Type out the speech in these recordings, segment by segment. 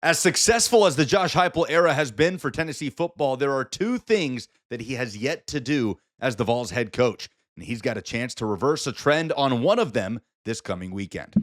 As successful as the Josh Heupel era has been for Tennessee football, there are two things that he has yet to do as the Vols head coach, and he's got a chance to reverse a trend on one of them this coming weekend.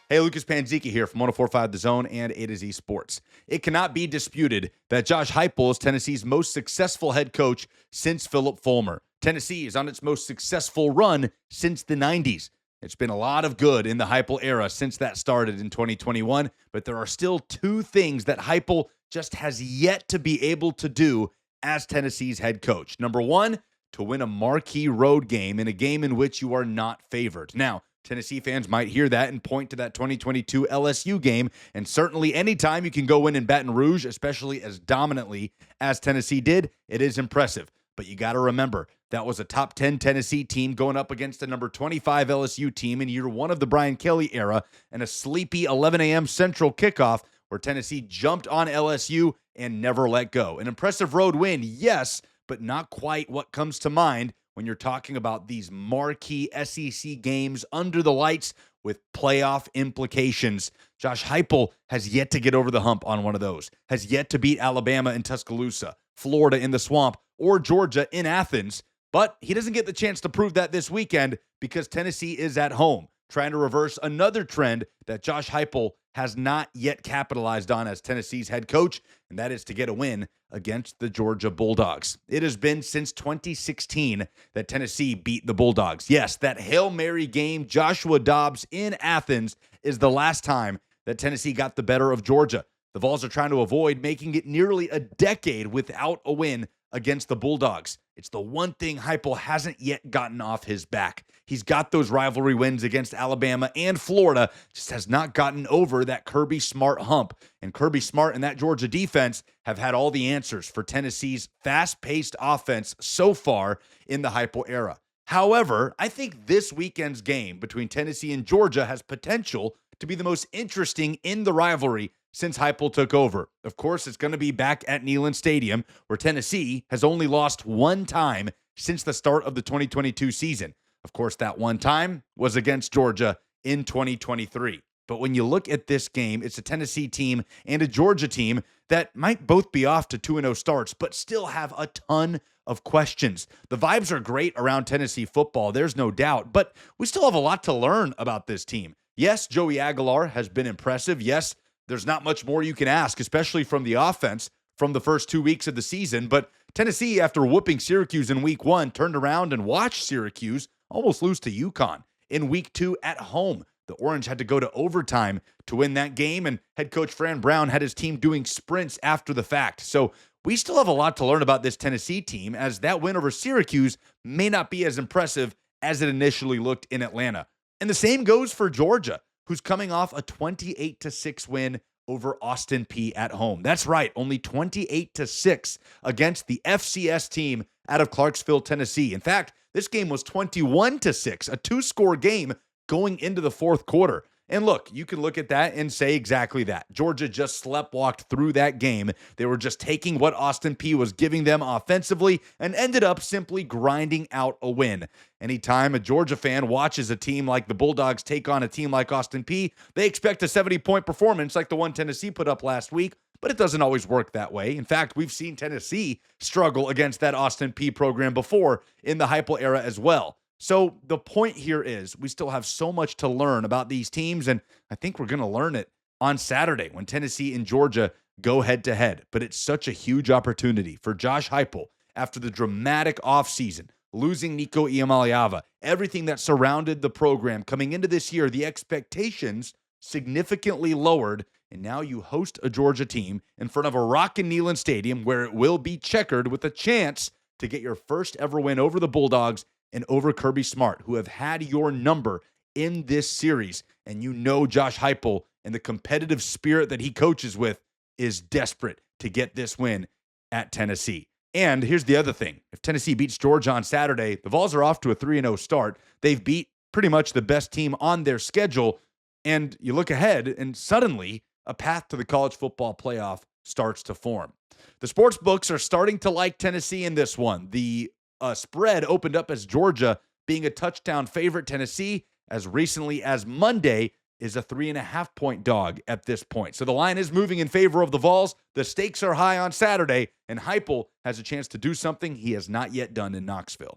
Hey, Lucas Panzica here from 104.5 The Zone and A to Z Sports. It cannot be disputed that Josh Heupel is Tennessee's most successful head coach since Philip Fulmer. Tennessee is on its most successful run since the 90s. It's been a lot of good in the Heupel era since that started in 2021, but there are still two things that Heupel just has yet to be able to do as Tennessee's head coach. Number one, to win a marquee road game in a game in which you are not favored. Now, Tennessee fans might hear that and point to that 2022 LSU game, and certainly anytime you can go in Baton Rouge, especially as dominantly as Tennessee did, it is impressive. But you got to remember, that was a top 10 Tennessee team going up against a number 25 LSU team in year one of the Brian Kelly era, and a sleepy 11 a.m. Central kickoff where Tennessee jumped on LSU and never let go. An impressive road win, yes, but not quite what comes to mind when you're talking about these marquee SEC games under the lights with playoff implications. Josh Heupel has yet to get over the hump on one of those, has yet to beat Alabama in Tuscaloosa, Florida in the Swamp, or Georgia in Athens, but he doesn't get the chance to prove that this weekend because Tennessee is at home, trying to reverse another trend that Josh Heupel has not yet capitalized on as Tennessee's head coach, and that is to get a win against the Georgia Bulldogs. It has been since 2016 that Tennessee beat the Bulldogs. Yes, that Hail Mary game, Joshua Dobbs in Athens, is the last time that Tennessee got the better of Georgia. The Vols are trying to avoid making it nearly a decade without a win against the Bulldogs. It's the one thing Heupel hasn't yet gotten off his back. He's got those rivalry wins against Alabama and Florida, just has not gotten over that Kirby Smart hump. And Kirby Smart and that Georgia defense have had all the answers for Tennessee's fast-paced offense so far in the Heupel era. However, I think this weekend's game between Tennessee and Georgia has potential to be the most interesting in the rivalry since Heupel took over. Of course, it's going to be back at Neyland Stadium, where Tennessee has only lost one time since the start of the 2022 season. Of course, that one time was against Georgia in 2023. But when you look at this game, it's a Tennessee team and a Georgia team that might both be off to 2-0 starts, but still have a ton of questions. The vibes are great around Tennessee football, there's no doubt, but we still have a lot to learn about this team. Yes, Joey Aguilar has been impressive. Yes, there's not much more you can ask, especially from the offense from the first 2 weeks of the season. But Tennessee, after whooping Syracuse in week one, turned around and watched Syracuse almost lose to UConn in week two at home. The Orange had to go to overtime to win that game, and head coach Fran Brown had his team doing sprints after the fact. So we still have a lot to learn about this Tennessee team, as that win over Syracuse may not be as impressive as it initially looked in Atlanta. And the same goes for Georgia, who's coming off a 28-6 win over Austin Peay at home. That's right, only 28-6 against the FCS team out of Clarksville, Tennessee. In fact, this game was 21-6, a two-score game going into the fourth quarter. And look, you can look at that and say exactly that. Georgia just sleptwalked through that game. They were just taking what Austin Peay was giving them offensively and ended up simply grinding out a win. Anytime a Georgia fan watches a team like the Bulldogs take on a team like Austin Peay, they expect a 70-point performance like the one Tennessee put up last week, but it doesn't always work that way. In fact, we've seen Tennessee struggle against that Austin Peay program before in the Heupel era as well. So the point here is we still have so much to learn about these teams, and I think we're going to learn it on Saturday when Tennessee and Georgia go head-to-head. But it's such a huge opportunity for Josh Heupel after the dramatic offseason, losing Nico Iamaleava, everything that surrounded the program coming into this year, the expectations significantly lowered, and now you host a Georgia team in front of a rockin' Neyland Stadium where it will be checkered with a chance to get your first ever win over the Bulldogs and over Kirby Smart, who have had your number in this series. And you know Josh Heupel and the competitive spirit that he coaches with is desperate to get this win at Tennessee. And here's the other thing. If Tennessee beats Georgia on Saturday, the Vols are off to a 3-0 start. They've beat pretty much the best team on their schedule. And you look ahead, and suddenly a path to the college football playoff starts to form. The sports books are starting to like Tennessee in this one. The spread opened up as Georgia being a touchdown favorite. Tennessee, as recently as Monday, is a 3.5-point dog at this point. So the line is moving in favor of the Vols. The stakes are high on Saturday, and Heupel has a chance to do something he has not yet done in Knoxville.